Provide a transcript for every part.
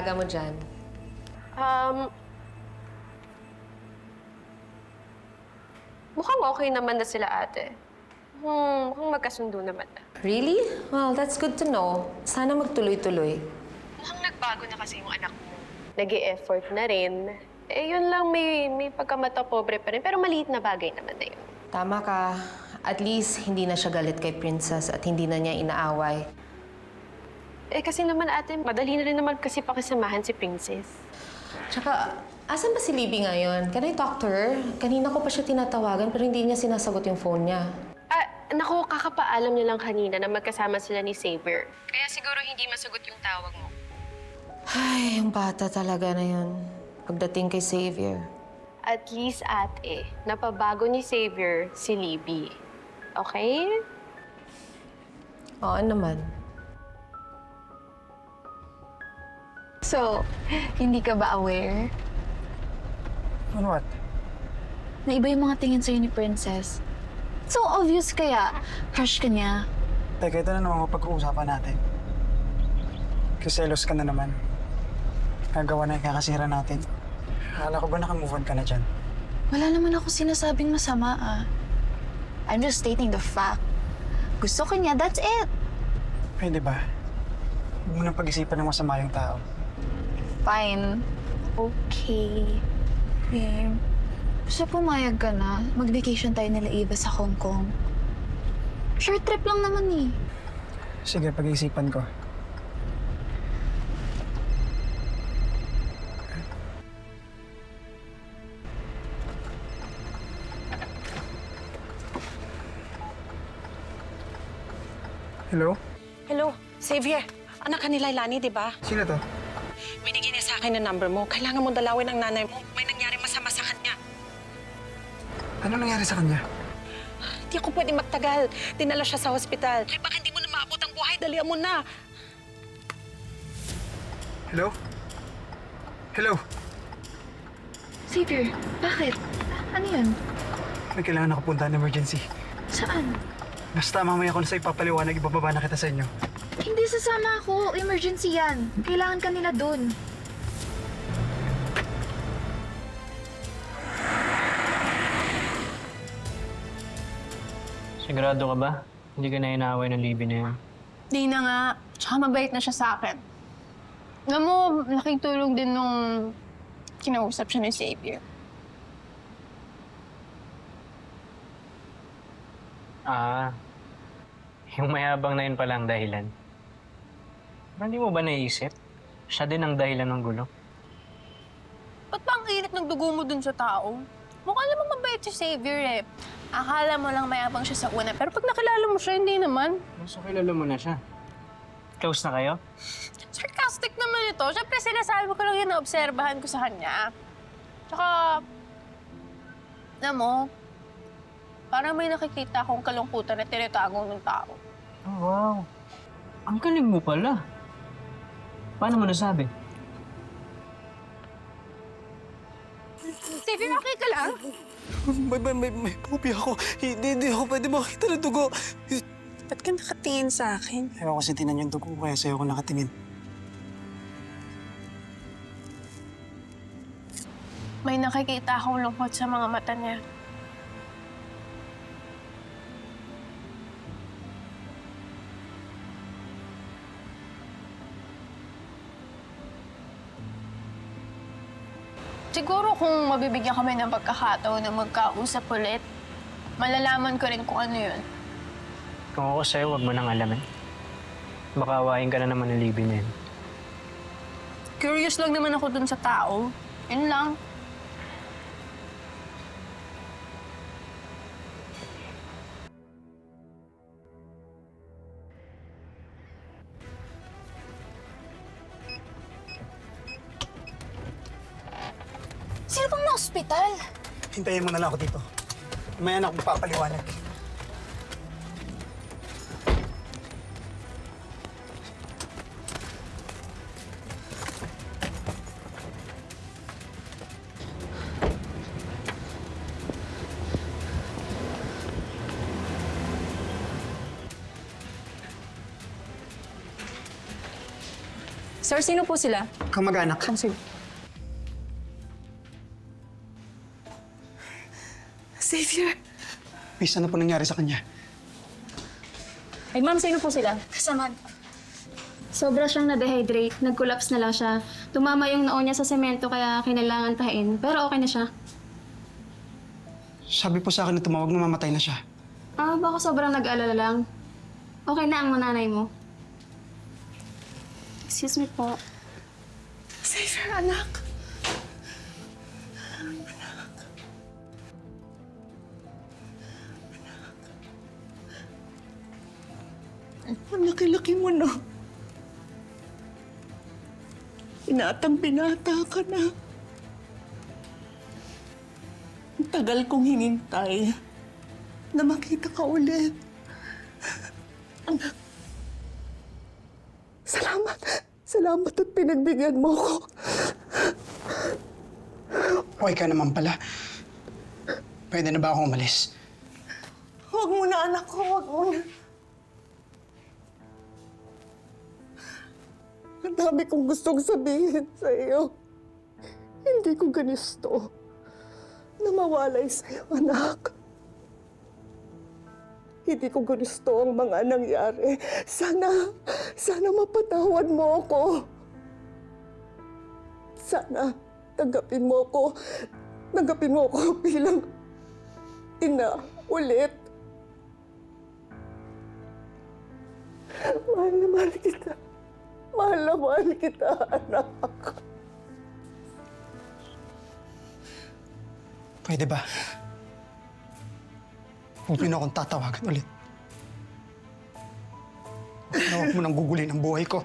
alaga mo dyan? Mukhang okay naman na sila ate. Mukhang magkasundo naman na. Really? Well, that's good to know. Sana magtuloy-tuloy. Mukhang nagbago na kasi yung anak mo. Nag-e-effort na rin. Eh, yun lang, may pagkamata pobre pa rin. Pero maliit na bagay naman na yun. Tama ka. At least, hindi na siya galit kay Princess at hindi na niya inaaway. Eh, kasi naman ate, madali na rin naman kasi pakisamahan si Princess. Tsaka, asan ba si Libby ngayon? Can I talk to her? Kanina ko pa siya tinatawagan pero hindi niya sinasagot yung phone niya. Naku, kakapaalam niya lang kanina na magkasama sila ni Xavier. Kaya siguro hindi masagot yung tawag mo. Ay, yung bata talaga na yun. Pagdating kay Xavier. At least ate, napabago ni Xavier si Libby. Okay? Oo naman. So, hindi ka ba aware On what? na iba yung mga tingin sa'yo ni Princess? So obvious kaya, crush ka niya. Teka, ito na naman mapag-uusapan natin. Kiselos ka na naman. Gagawa na yung kakasira natin. Akala ko ba naka-move on ka na dyan? Wala naman ako sinasabing masama I'm just stating the fact. Gusto ka niya, that's it. Pwede ba? Huwag mo nang pag-isipan ng masama yung tao. Fine. Okay. Babe, basta pumayag ka na. Mag-vacation tayo nila Eva sa Hong Kong. Short trip lang naman eh. Sige, pag-iisipan ko. Hello? Hello, Xavier. Anak ka ni Lailani, di ba? Sino to? Binigay niya sa akin ang number mo. Kailangan mo dalawin ang nanay mo. May nangyari masama sa kanya. Ano nangyari sa kanya? Hindi ako pwede magtagal. Dinala siya sa hospital. Kaya baka hindi mo na maabot ang buhay. Dalihan mo na. Hello? Hello? Xavier, bakit? Ano yun? May kailangan ako punta ng emergency. Saan? Basta mamaya ko na sa ipapaliwanag, ibababa na kita sa inyo. Hindi, sasama ako. Emergency yan. Kailangan ka nila dun. Sigurado ka ba? Hindi ka na inaaway ng Libby na yan. Di na nga. Tsaka mabait na siya sa akin. Alam mo, laking tulong din nung kinausap siya ni Xavier. Ah, yung mayabang na yun pala ang dahilan. Pero hindi mo ba naisip? Siya din ang dahilan ng gulo. Ba't ba ang init ng dugo mo dun sa tao? Mukha namang mabait si Xavier eh. Akala mo lang mayabang siya sa una, pero pag nakilala mo siya, hindi naman. So, kilala mo na siya. Close na kayo? Sarcastic naman ito. Siyempre, sinasabi ko lang yun na obserbahan ko sa kanya. Tsaka, alam mo, parang may nakikita akong kalungkutan na tinatago ng tao. Oh, wow. Ang galing mo pala. Paano mo nasabi? Xavier, okay ka lang? May pupi ako. Hindi ako pwede makita ng dugo. Ba't ka nakatingin sa akin? Ayaw kasi tinan yung dugo, kaya sa'yo ko nakatingin. May nakikita akong lungkot sa mga mata niya. Siguro kung mabibigyan kami ng pagkakataon na magkausap ulit, malalaman ko rin kung ano yun. Kung ako sa'yo, huwag mo nang alamin. Baka awayin ka na naman ng Libby na yun. Curious lang naman ako dun sa tao. Yun lang. Sino bang na-hospital? Hintayin mo na lang ako dito. Mamaya na akong papaliwanag. Sir, sino po sila? Kamag-anak. Xavier! Miss, ano po nangyari sa kanya? Ay, ma'am, sino po sila? Kasama. Sobra siyang na-dehydrate. Nag-collapse na lang siya. Tumama yung noo niya sa semento kaya kinailangan pahin. Pero okay na siya. Sabi po sa akin na tumawag na mamatay na siya. Baka sobrang nag-alala lang. Okay na ang nanay mo. Excuse me po. Xavier, anak! Ang laki-laki mo na. Binatang-binata ka na. Ang tagal kong hinintay na makita ka ulit. Anak, salamat. Salamat at pinagbigyan mo ko. Okay ka naman pala. Pwede na ba akong umalis? Huwag mo na, anak ko. Huwag mo na. Ang dami kong gustong sabihin sa iyo. Hindi ko ganisto na mawalay sa iyo, anak. Hindi ko gusto ang mga nangyari. Sana mapatawad mo ako. Sana tanggapin mo ako bilang ina ulit. Mahal na mahal kita. Mahal na mahal kita, anak. Pwede ba? Huwag niyo na akong tatawagan ulit. Huwag mo nang gugulin ang buhay ko.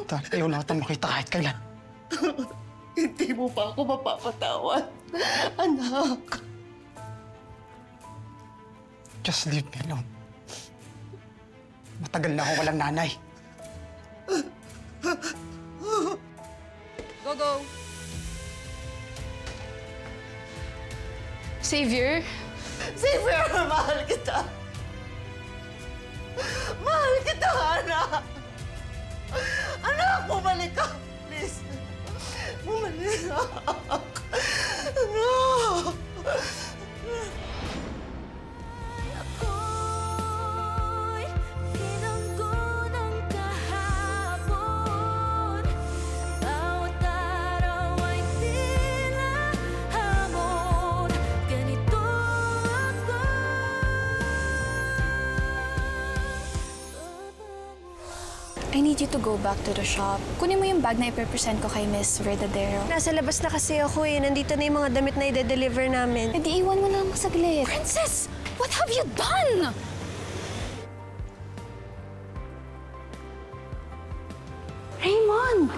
Dahil ayaw na kitang makita kahit kailan. Hindi mo pa ako mapapatawad, anak. Just leave me alone. Matagal na ako walang nanay. Go, go! Xavier? Xavier, mahal kita. Mahal kita, anak. Anak, bumalik ka. Please. Bumalik ka. Anak. I need you to go back to the shop. Kunin mo yung bag na ipepresent ko kay Miss Verdadero. Nasa labas na kasi ako eh. Nandito na yung mga damit na i-deliver namin. E di iwan mo lang saglit. Princess! What have you done? Raymond!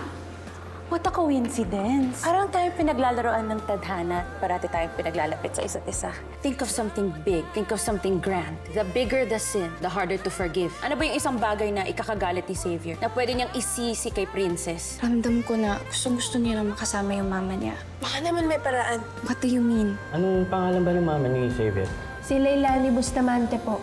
What a coincidence. Parang tayong pinaglalaroan ng tadhana at parati tayong pinaglalapit sa isa't isa. Think of something big. Think of something grand. The bigger the sin, the harder to forgive. Ano ba yung isang bagay na ikakagalit ni Xavier na pwede niyang isisi kay Princess? Ramdam ko na gusto niya na makasama yung mama niya. Baka naman may paraan. What do you mean? Anong pangalan ba ng mama ni Xavier? Si Leilani Bustamante po.